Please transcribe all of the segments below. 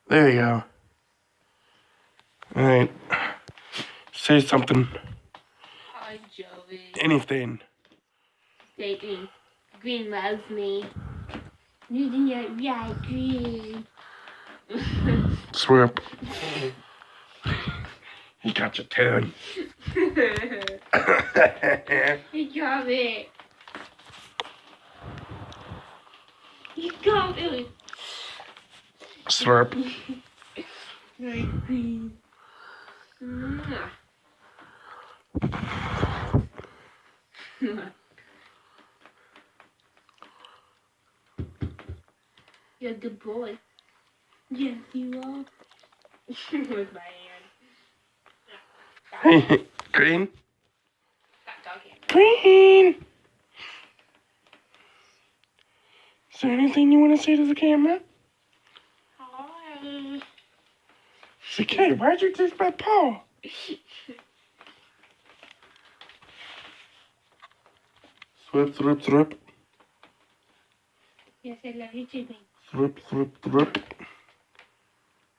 There you go. Alright. Say something. Hi, Joey. Anything. Stating Green loves me. Yeah, Green. Swirp. You got your tongue. You got it. You got it. Slurp. Like Green. You're a good boy. Yes, you are. With my hand. Hey, Green. Stop talking. Green. Is there anything you want to say to the camera? Hi. It's okay. Why'd you take my paw? Thrip, thrip, thrip. Yes, I love you too, baby. Thrip, thrip, thrip.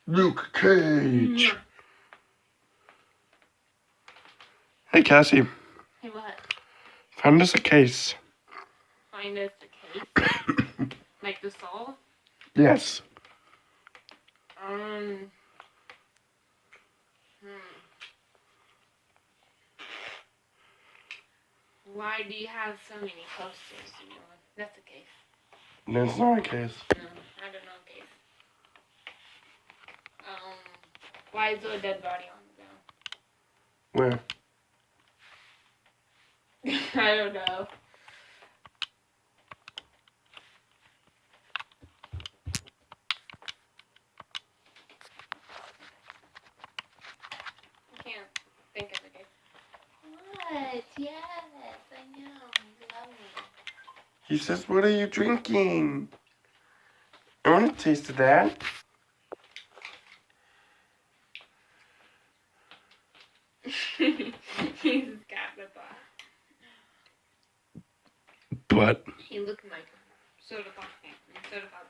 Luke Cage. Hey, Cassie. Hey, what? Find us a case. Find us a case? Like the solve? Yes. Hmm. Why do you have so many posters? That's a case. That's not a case. No, I don't know a case. Why is there a dead body on Where? the ground? I don't know. I can't think of a case. What? Yes, I know. You love me. He says, what are you drinking? I want to taste of that. He's got the butt. But He looked like a soda pop can. Soda pop